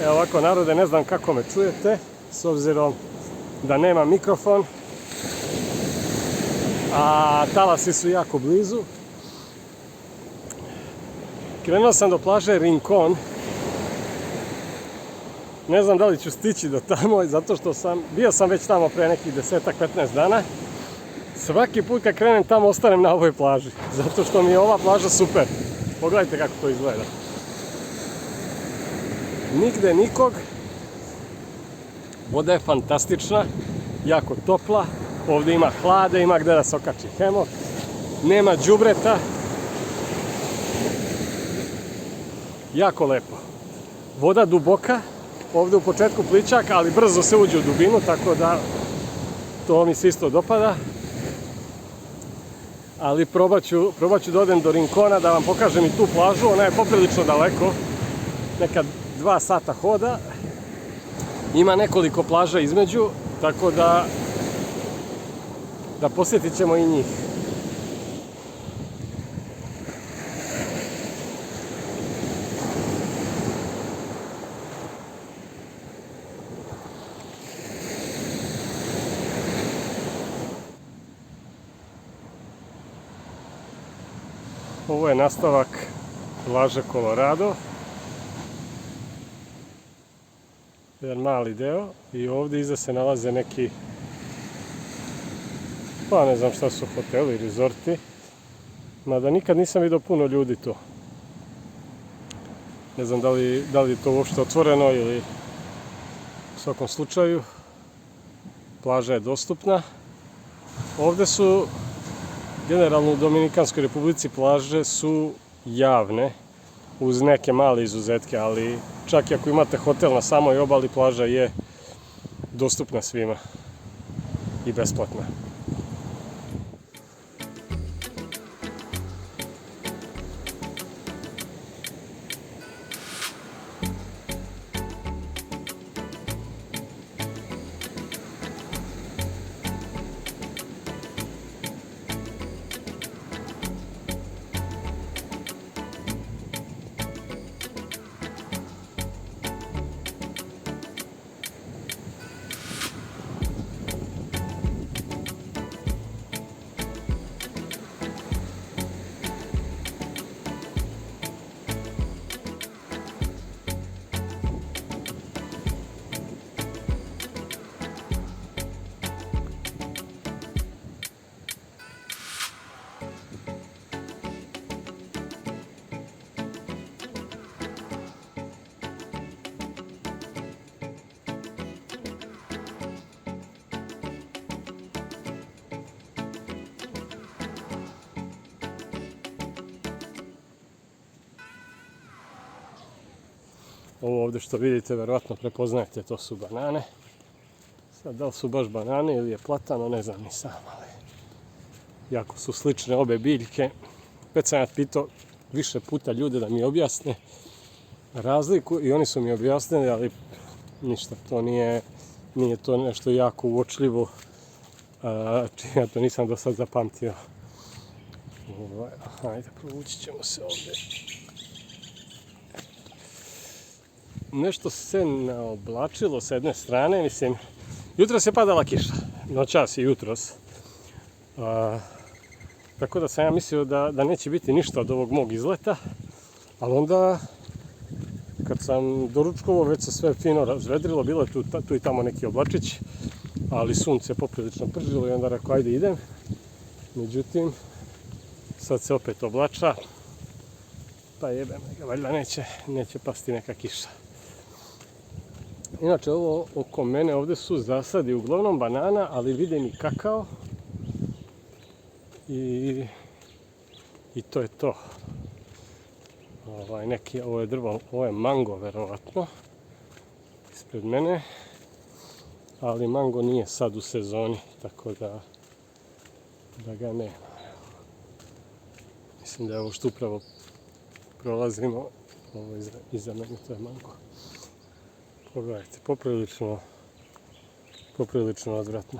Evo ovako, narode, ne znam kako me čujete, s obzirom da nema mikrofon, a talasi su jako blizu. Krenuo sam do plaže Rincon. Ne znam da li ću stići do tamo, zato što bio sam već tamo pre nekih 10-15 dana. Svaki put kad krenem tamo ostanem na ovoj plaži, zato što mi je ova plaža super. Pogledajte kako to izgleda. Nigde nikog. Voda je fantastična, jako topla. Ovdje ima hlade, ima gdje da se okači hemok. Nema đubreta. Jako lepo. Voda duboka. Ovdje u početku plićak, ali brzo se uđe u dubinu, tako da to mi se isto dopada. Ali probat ću da odem do Rincona da vam pokažem i tu plažu. Ona je poprilično daleko, neka 2 sata hoda. Ima nekoliko plaža između, tako da posjetit ćemo i njih. Ovo je nastavak plaže Colorado. Jedan mali deo i ovdje iza se nalaze neki, pa ne znam šta su, hoteli, rezorti. Mada nikad nisam vidio puno ljudi tu. Ne znam da li je to uopšte otvoreno ili u svakom slučaju. Plaža je dostupna. Ovdje su, generalno u Dominikanskoj Republici, plaže su javne, uz neke male izuzetke, ali čak i ako imate hotel na samoj obali, plaža je dostupna svima i besplatna. Ovo ovdje što vidite, verovatno prepoznajete, to su banane. Sad, da li su baš banane ili je platano, ne znam ni sam, ali jako su slične obe biljke. Već sam ja pitao više puta ljude da mi objasne razliku i oni su mi objasnili, ali ništa, to nije to nešto jako uočljivo, ja to nisam do sad zapamtio. Hajde, provući ćemo se ovdje. Nešto se naoblačilo s jedne strane, mislim, jutros je padala kiša, noćas i jutros. Tako da sam ja mislio da neće biti ništa od ovog mog izleta, ali onda kad sam doručkovao već se sve fino razvedrilo, bilo je tu i tamo neki oblačić, ali sunce poprilično pržilo i onda rekao ajde idem. Međutim, sad se opet oblača, pa jebem ga, valjda neće pasti neka kiša. Inače, ovo oko mene ovdje su zasadi uglavnom banana, ali vidim i kakao. I to je to. Ovo je drvo, ovo je mango verovatno ispred mene. Ali mango nije sad u sezoni, tako da ga nema. Mislim da je ovo što upravo prolazimo, ovo iza mene, to je mango. Pogledajte, poprilično odvratno.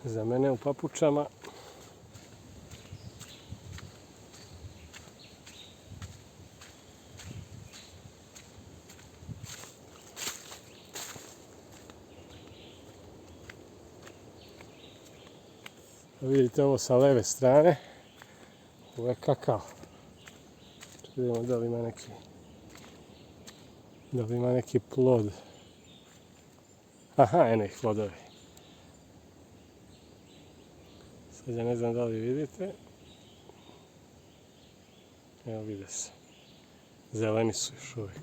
Za mene u papučama. Vidite ovo sa leve strane. Ovo je kakao. Vidimo da li ima neki plod. Aha, ene ih plodovi. Sad ja ne znam da li vidite. Evo vide se. Zeleni su još uvijek.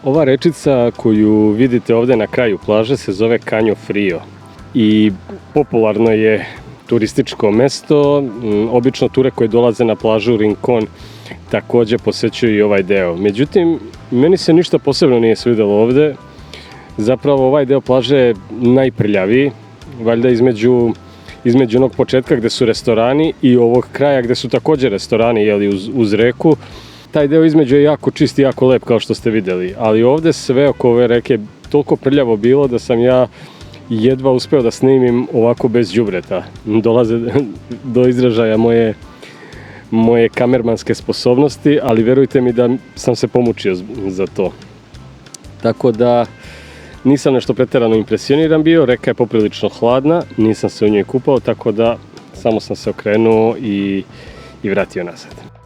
Ova rečica koju vidite ovdje na kraju plaže se zove Caño Frío i popularno je turističko mesto. Obično ture koje dolaze na plažu Rincón također posjećuju i ovaj deo. Međutim, meni se ništa posebno nije svidjelo ovdje. Zapravo ovaj deo plaže je najprljaviji, valjda između onog početka gdje su restorani i ovog kraja gdje su također restorani, jeli, uz reku. Taj deo između je jako čist i jako lep kao što ste vidjeli, ali ovdje sve oko ove reke toliko prljavo bilo da sam ja jedva uspio da snimim ovako bez đubreta. Dolaze do izražaja moje kamermanske sposobnosti, ali vjerujte mi da sam se pomučio za to. Tako da nisam nešto pretjerano impresioniran bio, reka je poprilično hladna, nisam se u njoj kupao, tako da samo sam se okrenuo i vratio nazad.